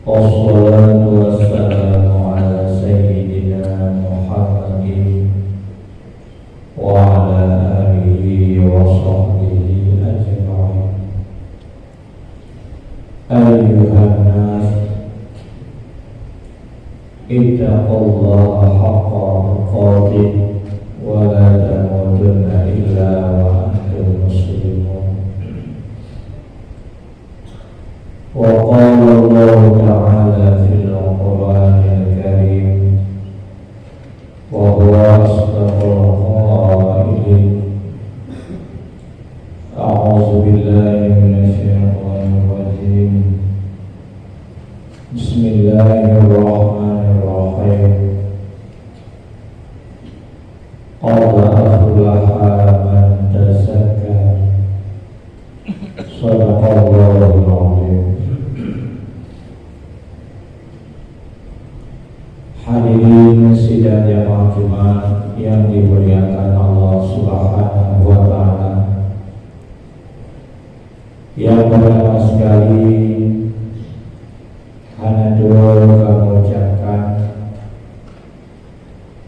Wassalatu wassalamu ala sayyidina Muhammadin wa ala alihi wa sahbihi ajma'in. Ayyuhan nas, ittaqullaha haqqa tuqatih wa la tamutunna illa wa antum muslimun. Wa qala Allah ta'ala fil Qur'anil Karim wa huwa asdaqul qailin. A'udzu billahi minasy syaithanir rajim. Bismillahirrahmanirrahim. Qad aflaha man tazakka. Shadaqallahul azim. Hadirin sidang jamaah Jumat yang dimuliakan Allah Subhanahu wa ta'ala, yang pertama sekali Hanadul kami ucapkan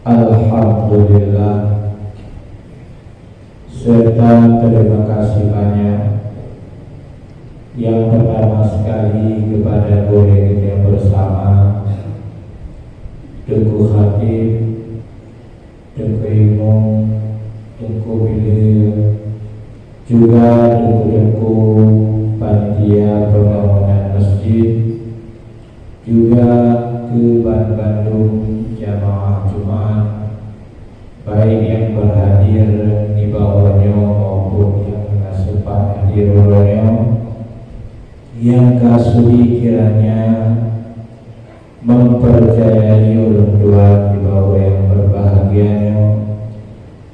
Alhamdulillah serta terima kasih banyak. Yang pertama sekali kepada boleh kita bersama Tengku Khatib, Tengku Imam, Tengku Bilir, juga Tengku panitia pembangunan masjid, juga ke Bandung jamaah Jumat, baik yang berhadir di bawahnya maupun yang sempat hadir olehnya, yang kasudi kiranya mempercayai ulun dua di bawah yang berbahagianya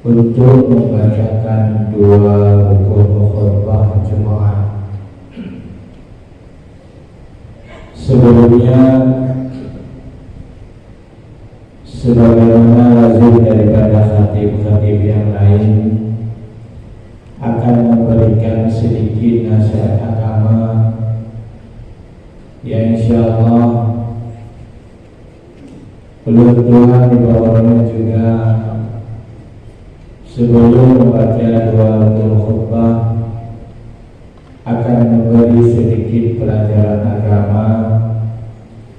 untuk membacakan dua rukun khutbah Jumat. Sebelumnya, sebagaimana lazim daripada khatib-khatib yang lain, akan memberikan sedikit nasihat agama yang insyaallah ulun Tuhan di bawahnya juga sebelum membaca dua rukun khutbah akan memberi sedikit pelajaran agama,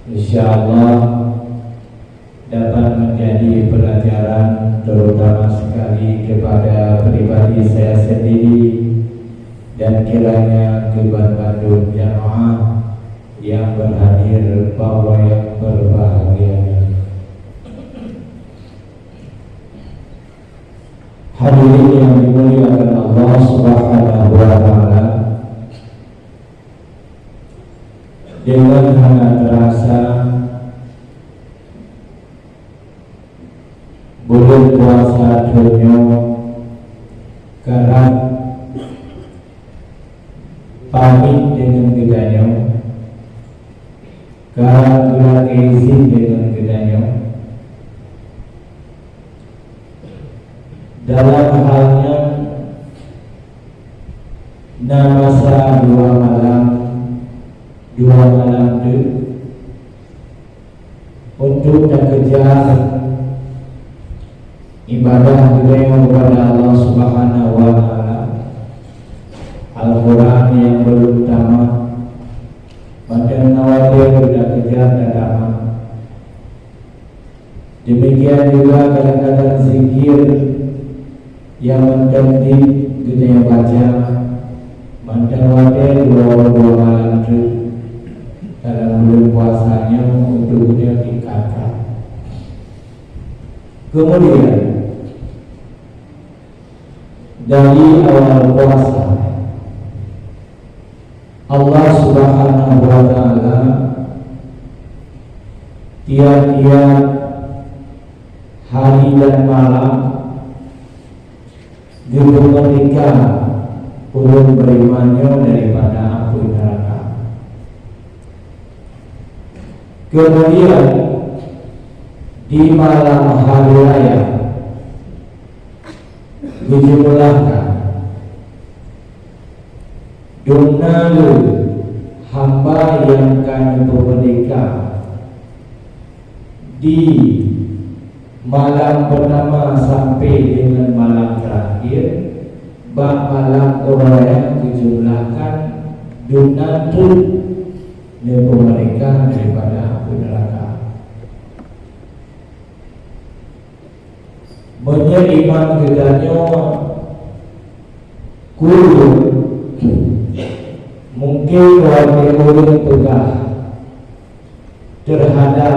insyaallah dapat menjadi pelajaran terutama sekali kepada pribadi saya sendiri dan kiranya ke Bandung jamaah yang berhadir bahwa yang berbahagia. Hadirin yang dimuliakan Allah Subhanahu wa ta'ala, dengan hangat terasa bulan puasa dunia kerap pamit dengan gedanya, kerap izin dengan gedanya dalam halnya namasa dua malam itu untuk tak kejar ibadah kita kepada Allah Subhanahu wa ta'ala. Al-Quran yang belum tamat, macam nawatir sudah kejar dan tamat. Demikian juga kadang-kadang zikir yang menjadi kita yang baca mantan wadah dua malam itu dalam bulan puasanya untuk dia tingkatkan. Kemudian dari awal puasa Allah Subhanahu wa ta'ala tiap-tiap hari dan malam juga ketika ulun berimannya daripada api neraka. Kemudian di malam hari raya dijumlahkan Dunalu hamba yang kami beri mereka di malam pertama sampai dengan malam terakhir, bak malam orang yang dijumlahkan dunatun lepo mereka daripada api neraka. Menyeiman gedanya guru mungkin warga ulun tegah terhadap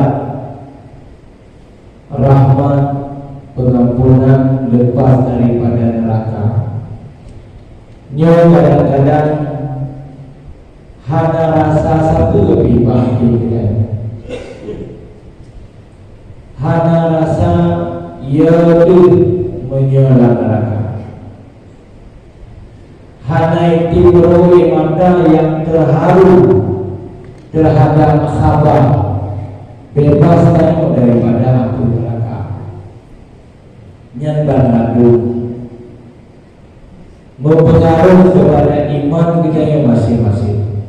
rahmat pengampunan lepas daripada neraka. Nyo kadang-kadang hana rasa satu lebih bahagia, hana rasa ia menyelam neraka, hana itu beroleh mata yang terharu terhadap khabar bebaskan daripada api neraka. Nyandang lagu mempengaruhi kepada iman kita yang masing-masing.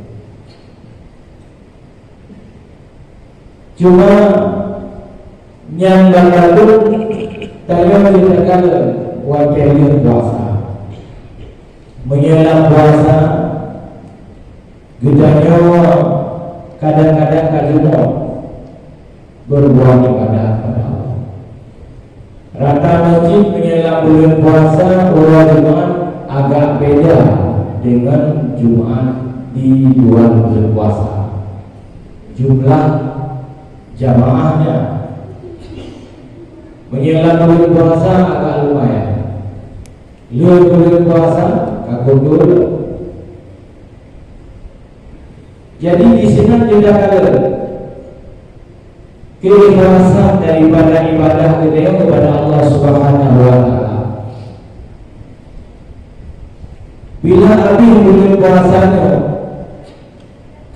Cuma nyandang lagu tayang kita kala wakil puasa, menyelam puasa gedanya kadang-kadang kajuna berbuat ibadah kepada Allah. Rata masjid menyelam bulan puasa orang Jumat agak beda dengan Jumat di luar bulan puasa. Jumlah jamaahnya menyelam bulan puasa agak lumayan. Luar bulan puasa kagum dulu. Jadi di sini tidak ada keikhlasan daripada ibadah kita kepada Allah Subhanahu wa taala. Bila api bulan puasanya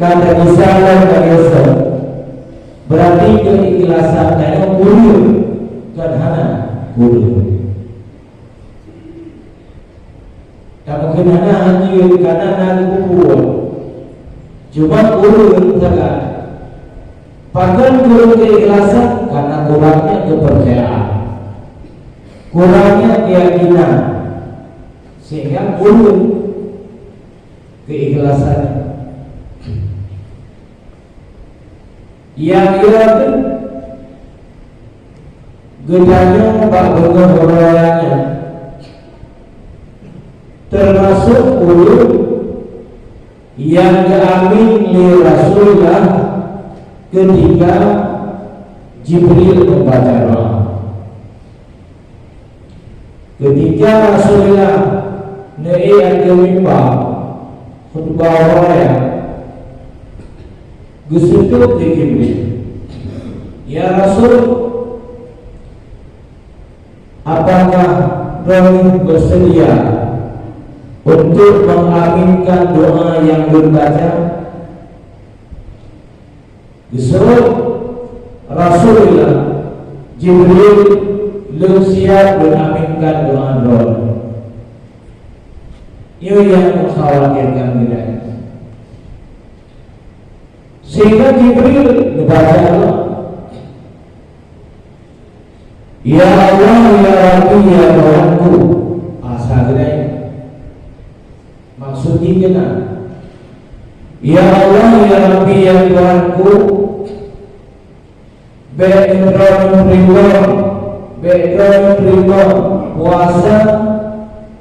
kata disalah biasa, berarti keikhlasan kita ulur kadhana ulur. Tak mungkin ada haji karena nak kubur. Cuma ulur sangat. Bahkan kurang keikhlasan karena kurangnya kepercayaan, kurangnya keyakinan, sehingga ulur keikhlasan. Yang ia itu gedanya pak bentuk orangnya, termasuk ulur yang diamin li Rasulullah ketika Jibril membaca doa. Ketika Rasulullah naik ke mimbar khutbah raya, gesutuk di Jibril, ya Rasul, apakah kami bersedia untuk mengaminkan doa yang dibaca? Disuruh Rasulullah Jibril belum siap mengaminkan doa-doa. Ini yang mengkhawatirkan kita. Sehingga Jibril membaca doa, ya Allah, ya Rabbi, ya Tuhanku. Asal kita maksudnya kita, ya Allah, ya Rabbi, ya Tuhanku, background puasa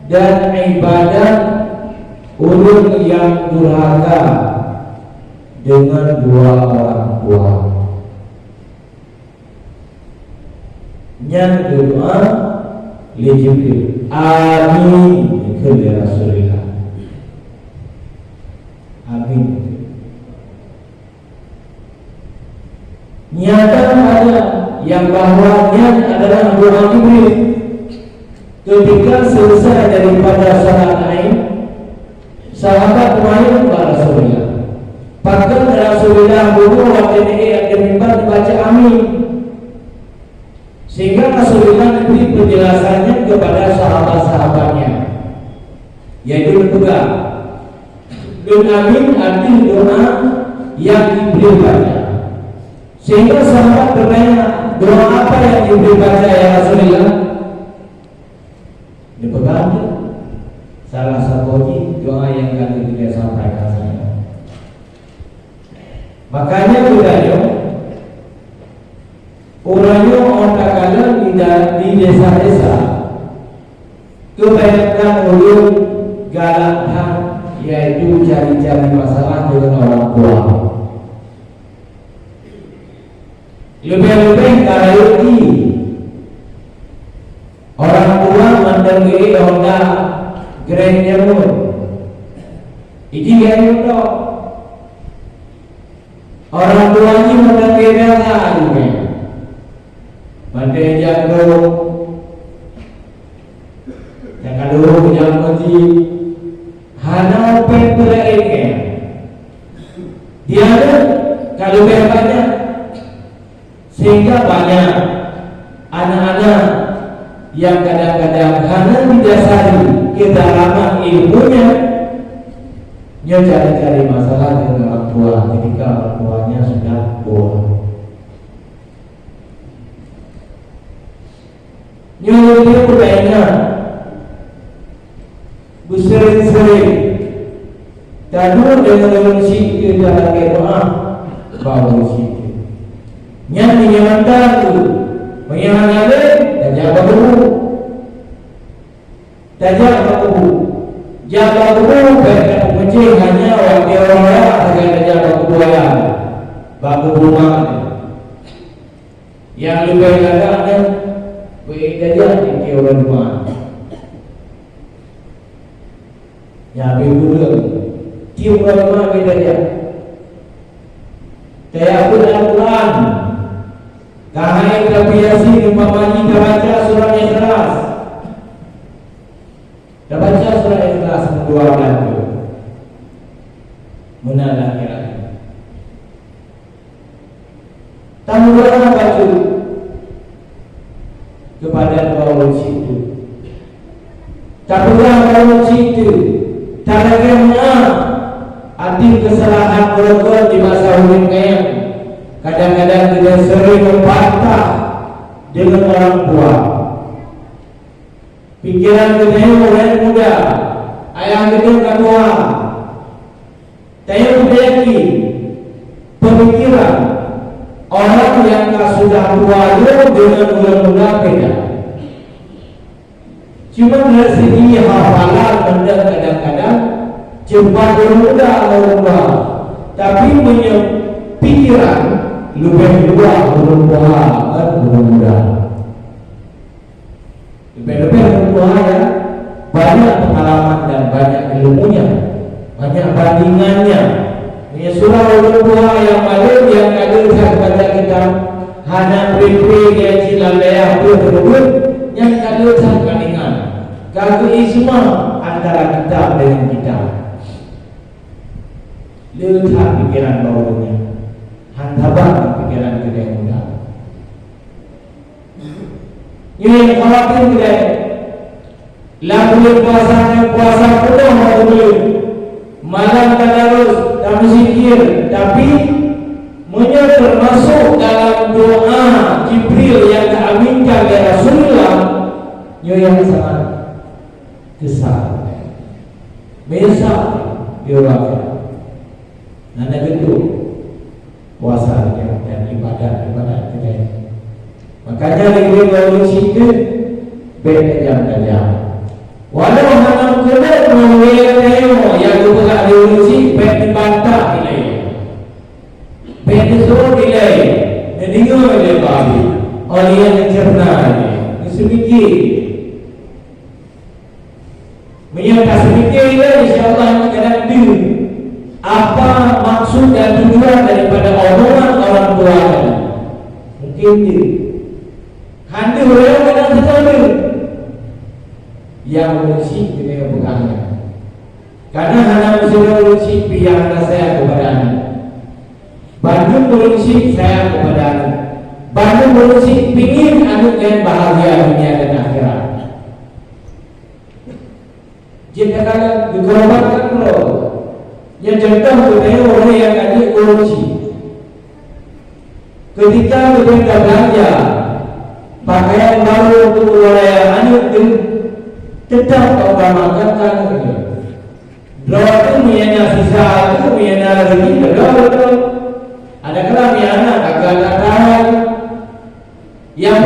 dan ibadat ulun yang durhaka dengan dua orang tua. Yang doa li Jibril, amin ke Rasulullah, amin. Nyata ada yang bahwanya adalah doa Jibril ketika selesai daripada salat Aid, sahabat kemarin kepada Rasulullah. Bahkan Rasulullah dulu waktu ini akan membaca amin, sehingga Rasulullah memberi penjelasannya kepada sahabat-sahabatnya, yaitu kedua, dan amin arti doa yang Jibril baca. Sehingga sahabat bertanya, doa apa yang Jibril baca ya Rasulullah? Dipegang salah satu doa yang kali dia sampaikan saya. Makanya budaya orangnya orang kalian di desa-desa kebanyakan ulun galakkan, yaitu cari-cari masalah dengan orang tua. Lebih-lebih karayuki orang tua mendengi Honda Grand Yamun. Ini yang itu orang tuanya mendengi Honda juga. Mandai jago, yang kalau yang mesti hana pentereke. Dia ada kalau banyak, sehingga banyak anak-anak yang kadang-kadang hanya didasari kedalaman ilmunya, dia cari-cari masalah dengan orang tua ketika orang tuanya sudah tua. Nyuruh dia bertanya bersering-sering tadu dengan sikit dalam doa baru sikit nyanyi yang tahu menyanyi tajak bahu jaga bahu berkat mencih hanya wakil orang dengan tajak bahu buaya bahu rumah yang lebih agaknya beda di orang rumah. Ya betul. Di orang rumah beda dia. Saya Al-Quran. Kahai terbiasi umpamanya baca surah Ikhlas. Baca surah Ikhlas kedua kali. Menalah kira. Tamu orang baca kepada bawah situ. Tapulah bawah situ. Tariknya arti kesalahan mereka di masa hidupnya. Kadang-kadang kita sering membantah dengan orang tua. Pikiran kita orang muda, ayah kita ketua. Saya memiliki pemikiran orang yang sudah tua dengan muda-muda beda. Cuma dari segi hafalan benda kadang-kadang cepat bermuda orang tua, tapi punya pikiran lebih tua orang tua dan orang muda. Lebih-lebih orang tua ya banyak pengalaman dan banyak ilmunya, banyak bandingannya. Ini surah orang tua yang ada saya baca kita hana beri yang cilalaya berburu yang ada saya bandingan. Kalau semua antara kita dengan kita, letak pikiran bawahnya, hantaban pikiran kita yang muda. Ini yang khawatir kita. Lalu puasa penuh maupun malam tadarus tak berzikir, tapi termasuk dalam doa Jibril yang diaminkan oleh Rasulullah yang sangat besar. Besar diorang. Nanda gitu puasa dan ibadat kita. Makanya negeri bawah situ beda jam. Walau hanya kena mengulang yang bukan diurusi beda bantah nilai. Beda suruh nilai. Dengar oleh babi. Oleh yang cerna ini sedikit. Menyatakan sedikit ini insyaAllah akan diri. Apa maksud dan tujuan daripada omongan orang tua tadi? Mungkin diri. Hanya orang kadang terlalu yang mengurusi dengan pegangnya. Karena hanya mengurusi pihak saya kepada anda. Bandung mengurusi saya kepada anda. Bandung mengurusi pingin anda dengan bahagia dunia dan akhirat. Jika kalian dikorbankan bro, yang contoh kepada orang yang ada korupsi, ketika mereka belanja pakaian baru untuk perayaan itu tetap kau makan itu. Draw itu miana sisa itu miana rezeki betul. Ada kalau miana agak tahan. Yang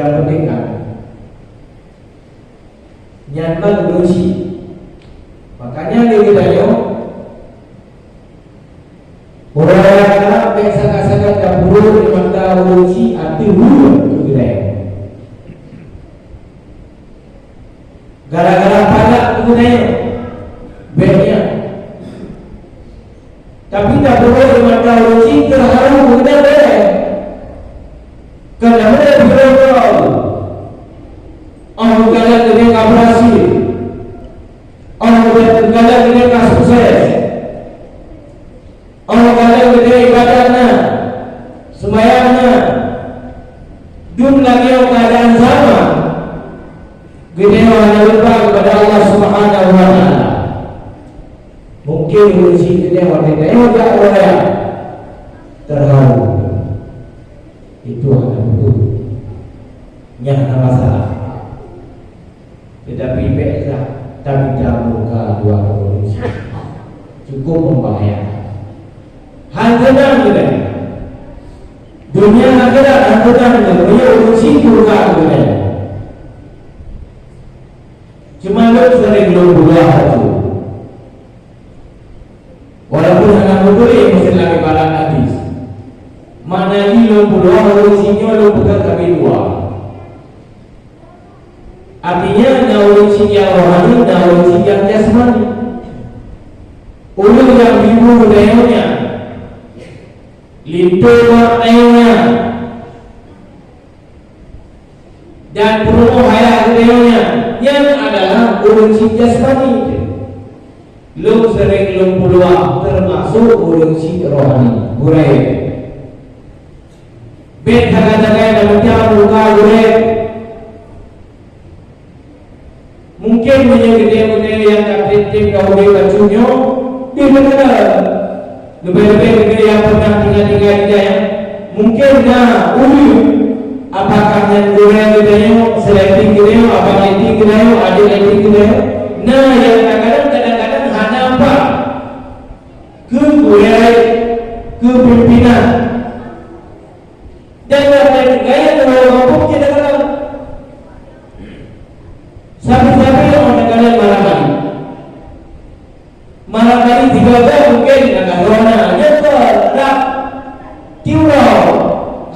penting kan nyanman berusi. Makanya dia kita orang sangat-sangat kabur di mata urusi arti hulu kita. Gara-gara pajak kita bednya. Tapi tak boleh di mata urusi terharu kita boleh. Kerana boleh berdoa. Orang kaya dengan kabrasi, orang kaya dengan sukses. Orang kata gede ibadahnya, semayangnya, jumlah dia keadaan sama. Gede hanya lupa kepada Allah Subhanahu Wa Taala. Mungkin urusi gede wanita yang tidak boleh terharu. Itu hanya betul. Yang masalah. Tetapi baiklah, tapi tak muka dua urusi. Cukup membahayakan. Hal tenang juga. Dunia akhirat hal tenang juga. Dunia urusi juga juga. Cuma lu sering lu buah itu. Walaupun anak betul yang mesti lagi balang hadis. Mana ni lu buah urusinya lu bukan kami dua. Artinya na urusi yang rohani, na urusi yang jasmani. Ulu yang ibu budayanya. Lintu maknanya dan penuh hayat dunia yang adalah urusi jasmani. Lu sering lu peluang termasuk urusi rohani. Burai. Bet kata-kata dan macam muka burai. Mungkin menyegede-gede yang tak kritik kau boleh bacunyo dia benar. Lebih-lebih negeri yang pernah tinggal-tinggal di jaya. Mungkin dah ulu. Apakah yang dunia kita seleting kita, abang leting kita, adik leting kita. Nah yang kadang-kadang hanya apa? Ke budaya, ke pimpinan. Dan gaya terlalu mampu kita kadang. Siapa-siapa yang orang kalian marah kali. Marah kali 3 mungkin agak rona. Tak tiurau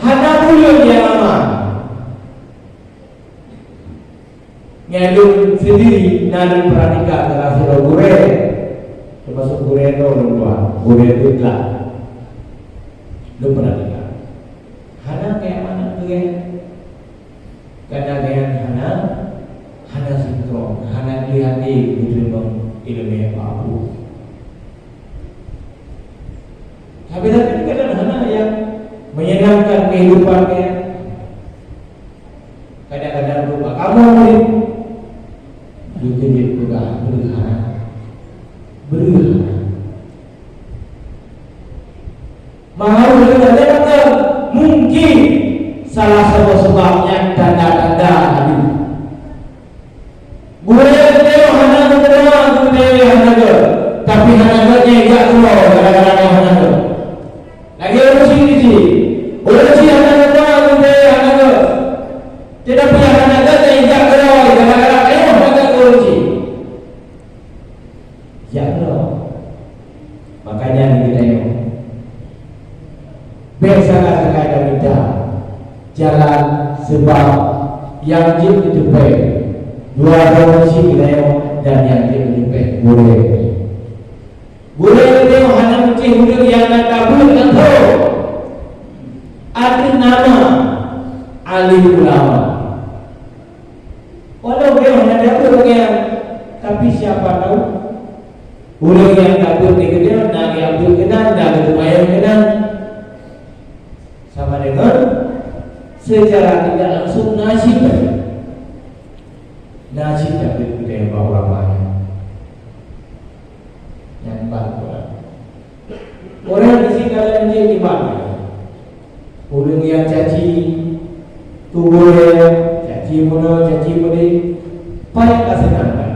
hana bulu dia mama ngalun sendiri nalun pratika terasa gure termasuk gure itu luar gure itu lah lu pratika hana kayak mana tu ya kadang-kadang hana sinkron hana lihat di ilmu apa tapi kadang-kadang yang menyenangkan kehidupannya. Kadang-kadang lupa kamu jadi berhana. Mahal kata mungkin salah satu sebabnya tanda-tanda hidup. Budaya kita hana tapi hana tidak keluar kadang-kadang hana. Lagi urusi anak tidak punya anak yang tidak keluar kadang-kadang anak urusi jangan makanya kita biasalah sekadar kita jalan sebab yang jin itu baik dua urusi kita dan yang jin itu baik boleh kita hanya mungkin hidup yang nak kabul atau arti nama alim ulama. Walau dia hanya kabul yang tapi siapa tahu boleh yang kabul ni dia nak kabul kenal nak lumayan kenal sama dengan secara tidak langsung nasib tapi kita yang bawa banyak yang bagus. Orang di sini kalau menjadi yang kasih nampak.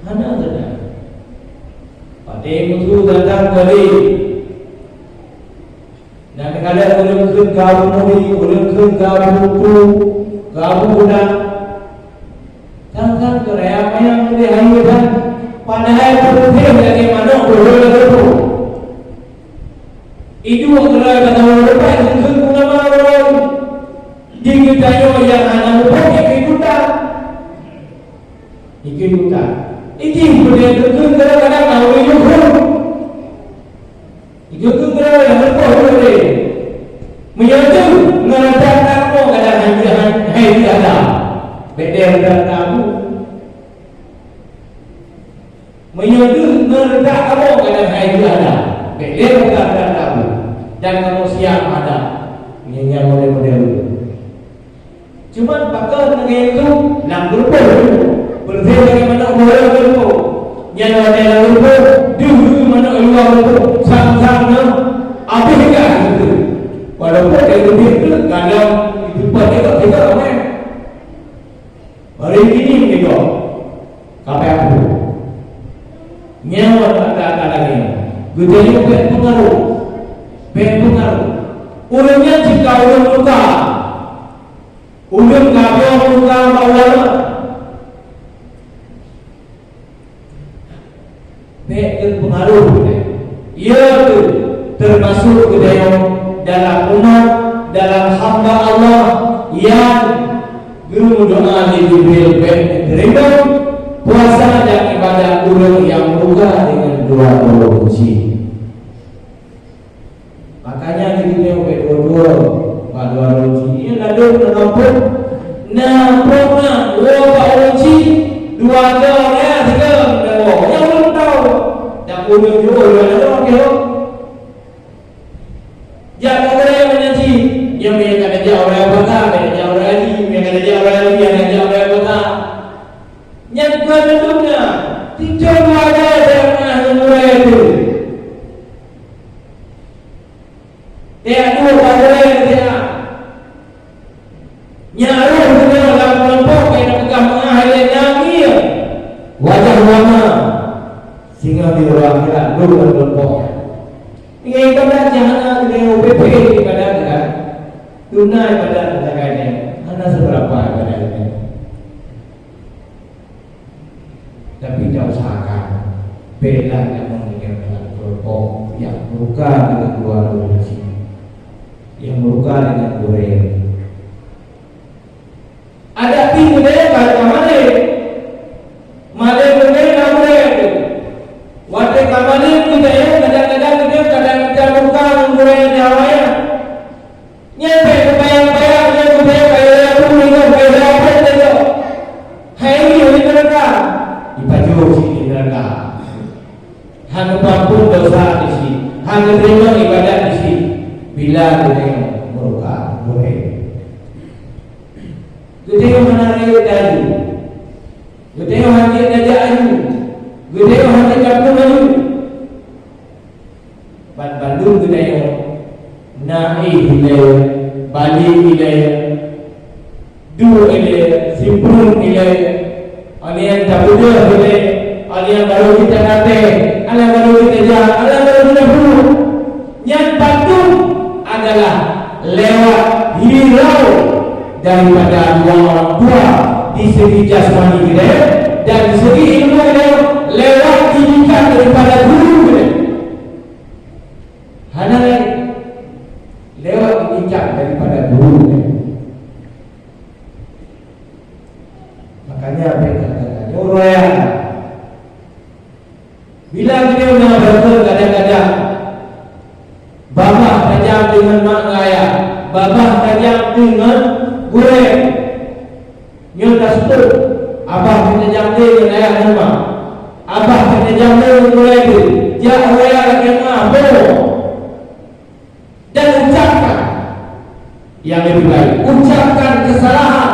Mana ada? Pada musuh datang balik. Dan kalau ulun ke kamu mudi, ulun ke kamu tu, kamu budak. Kan kerja apa yang dihayukan? Padahal berhenti dari mana berhenti itu. Itu kerja kata orang lepas itu nama orang. Jika tayo yang anak bukan ikut ikut. Itu boleh ikut kadang-kadang tahu ikut. Ikut kerja yang lepas boleh. Menyatu mengatakan mau kadang-kadang hai ada. Beda dengan kamu. Menyatu mengatakan mau kadang hai ada. Beda dengan kamu. Dan kamu siap ada. Ini yang model-model itu. Cuma pakar dengan itu nak berpuluh. Berbeza bagaimana orang berpuluh. Yang ada yang berpuluh. Dulu mana luar berpuluh. Sama-sama. Apakah itu? Walaupun dia lebih itu kadang itu pada kita ramai. Hari ini kita kapai aku. Nyawa kata-kata ini. Gudanya pengaruh. Ulangnya jika ulang luka, ulang kabel luka bawah, pengaruh. Ia tu termasuk budaya dalam umat, dalam hamba Allah yang guru doa di Jibril terima puasa dan ibadah ulang yang luka dengan dua kunci. Makanya kita tengok dua-dua kunci ini lalu menampung dua kunci dua orang tiga orang yang belum tahu dan ulun juga ulun ada orang kira jangan orang yang menyanyi yang mereka kerja orang yang kata kerja orang lagi mereka kerja orang lagi yang kerja orang yang kata yang kedua tidak ada yang murah itu. Dia dua orang dia nyaruh dengan dalam kelompok yang pegang mengakhiri nyanyi wajah warna sehingga di ruang gerak dua kelompok ini ibadah jangan dengan UPP ibadah kan tunai ibadah katakannya mana seberapa ibadah ini tapi tidak usahakan bela yang mengingatkan kelompok yang buka dengan dua organisasi yang meruka dengan goreng. Ada tiga budaya kat mana? Malay budaya namanya. Wate kamane budaya kadang-kadang kita meruka dengan goreng Jawa. Nyampe bayang-bayang budaya kaya tu dengan kaya apa itu? Hai ini mereka. Dipaju sini mereka. Hang pampun dosa di sini. Hang terima ibadah di sini. Bila kita meruka boleh kita menarik dari kita hati ada ayu kita hati kampung ayu Bandung kita naik wilayah Bali wilayah dua wilayah Simpurun wilayah alian tabudah wilayah alian baru kita nate alian baru kita jalan alian baru kita bulu yang Bandung adalah lewat hirau daripada dua orang tua di segi jasmani kita dan di segi ilmu kita lewat didikan daripada guru kita hanya lewat didikan daripada guru kita. Makanya apa yang katakan orang bila kita mengabarkan kadang-kadang babah tajam dengan mak ngaya, babah tajam dengan goreng. Nyata sebut, abah tajam dengan ayah nama, abah tajam dengan goreng. Jangan ayah lagi apa? Dan ucapkan yang lebih baik. Ucapkan kesalahan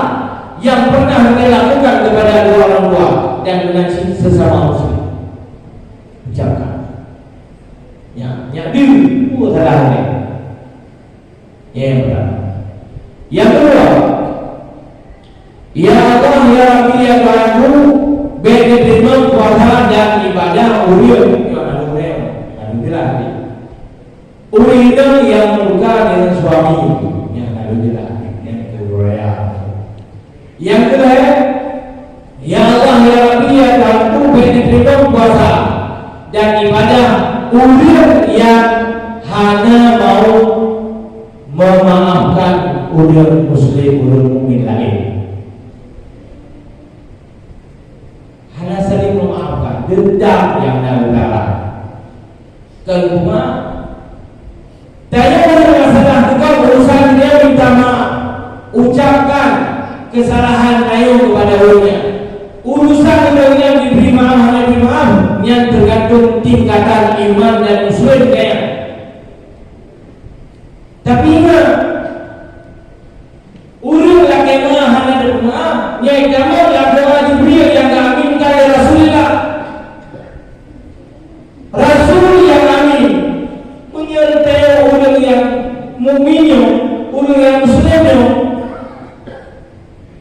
yang pernah dilakukan kepada dua orang tua dan dengan sesama muslim. Ucapkan. Yang dulu salah ni. Yang kedua, Ya Allah ya Rabbi ya Tuhanku, beri terima puasa dan ibadah uriun yang alhamdulillah uriun yang luka dengan suami yang alhamdulillah yang kedua. Yang kedua, ya Allah ya Rabbi ya Tuhanku, beri terima puasa dan ibadah uriun yang hanya mau memaafkan uriun muslim, uriun mukmin lain. Hanya saling memaafkan dendam yang ada. Kedua, daya orang masalah tukar urusan dia minta maaf, ucapkan kesalahan ayo kepada orangnya. Urusan yang diberi maaf hanya diberi maaf yang tergantung tingkatan iman dan muslimnya. Tapi ingat, urut laki maaf hanya diberi maaf, yang kamu lakukan Jibril yang kami minta ya Rasulullah. Rasul yang kami menyertai orang yang mukminnya, orang yang muslimnya.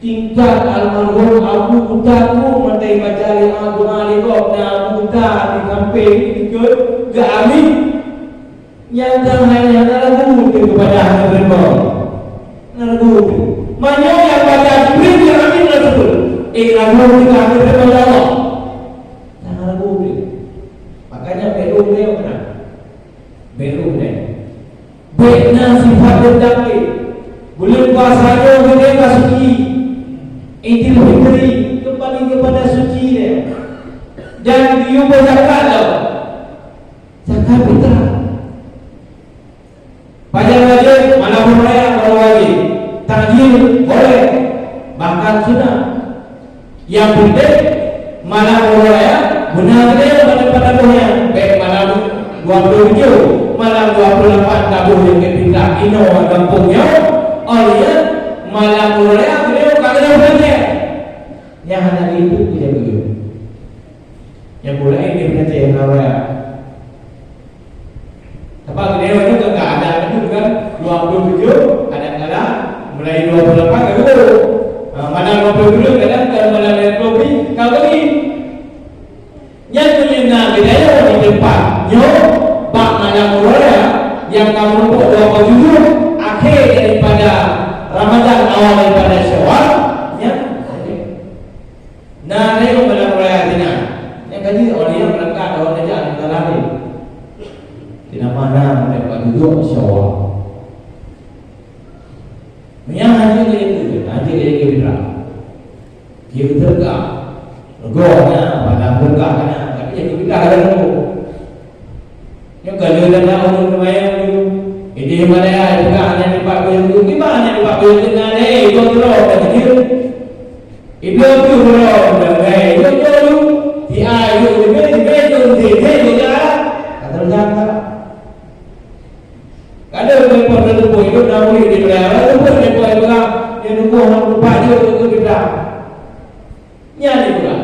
Tingkat almarhum Abu Utaku mentai macam Abu Alikop dan Abu Uta di kampung ikut ke Amin yang hanya lagu kepada Nabi lagu mana yang baca Jibril yang Amin Rasul lagu kita Amin kepada Allah dan lagu makanya belum dia pernah belum dia benar sifat dendam boleh bahasanya dia kasuki Idul Fitri kembali kepada suci dia dan dia berzakat tau zakat fitrah pada wajib malam raya kalau wajib takjil boleh bahkan sunnah yang penting malam raya benar dia pada dunia baik malam 27 malam 28 tabuh yang ketika ino kampungnya oleh malam raya beliau kagak boleh yang hanya itu tidak begitu yang boleh ini berarti yang raya apa beliau itu enggak ada itu kan 27 kadang-kadang mulai 28 kagak malam 27 kadang malam 20 kagak yang punya bidaya di depan nyo bak malam raya yang kamu 27 akhir daripada Ramadan awal daripada Syawal ya. Nah, ini malam raya dina. Yang kaji oleh yang melekat awal aja antara lain. Dina mana mereka duduk Syawal. Yang hanya itu, nanti dia kira. Dia bergak. Regoknya pada bergaknya, tapi yang kita ada dulu. Yang kalau ada orang lumayan dulu. Ini mana ada hanya di Pak Belu, gimana di Pak Belu dengan itu terus kecil. Itu terus dan itu dulu di ayu di juga kata jangka. Ada beberapa tentu itu namanya di daerah itu beberapa juga yang nunggu lupa dia untuk kita. Nyali juga.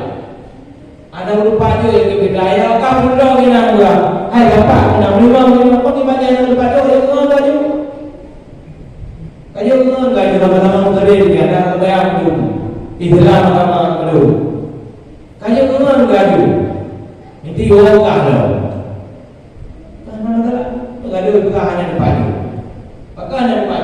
Ada lupa dia yang kita ya kamu dong ini juga. Hai bapak, nak lima kau ni banyak yang lupa dia yang ngomong tadi. Kayu ngomong kayu sama-sama tadi dia ada kebayang tu. Islam sama belum. Kayu ngomong kayu. Ini orang kah? Mana gaduh bukan hanya depan. Bahkan hanya depan.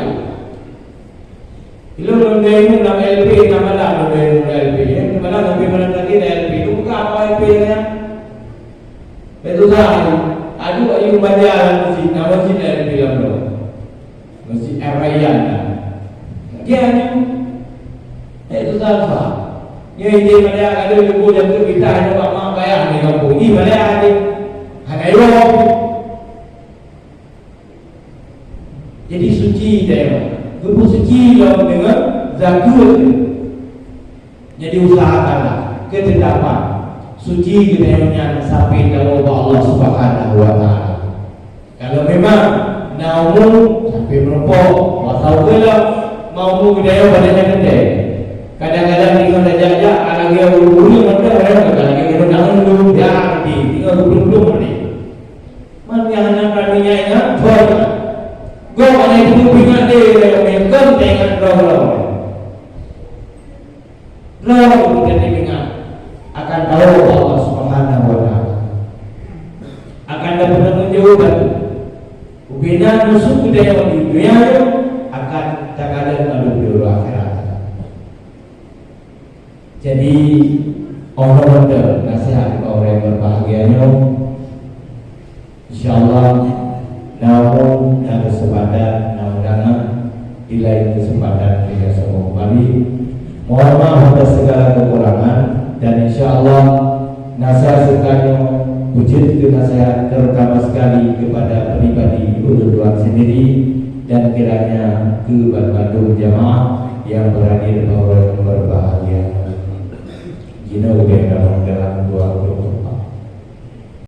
Bila mendemo nama LP nama lah mendemo LP. Mana tapi mana lagi LP itu bukan apa LP nya. Betul tak? Aduh ayu baca masjid, nama masjid LP lah bro. Masjid Ar-Rayyan. Dia itu apa? Ini mana ada ibu yang kita hanya mak bayar ni kampung. Ini mana ada? Hanya itu. Jadi suci dia. Guru suci dalam dengan zakat. Jadi usahakanlah ketetapan suci kita sampai dalam Allah Subhanahu wa taala. Kalau memang naumu sampai merokok, atau kalau mau budaya badannya gede. Kadang-kadang kita dah jajak anak dia bulu-bulu macam orang kadang-kadang kita jangan dulu dia di tinggal bulu-bulu ni. Mana yang kaminya ingat buat gua mana itu pingat dia yang kan dengan roh-roh. akan tahu Allah Subhanahu wa taala. Akan dapat menjawab ubina nusuk budaya di dunia akan terkadang menuju akhirat. Jadi Allah benar nasihat orang yang berbahagianya, insyaallah namun dan kesempatan naudana di lain kesempatan kita semua kembali. Mohon maaf atas segala kekurangan dan insyaallah nasihat sekalian wujud ke nasihat terutama sekali kepada pribadi Uluduan sendiri dan kiranya ke Bandung jamaah yang berhadir orang berbahagia. Jino dalam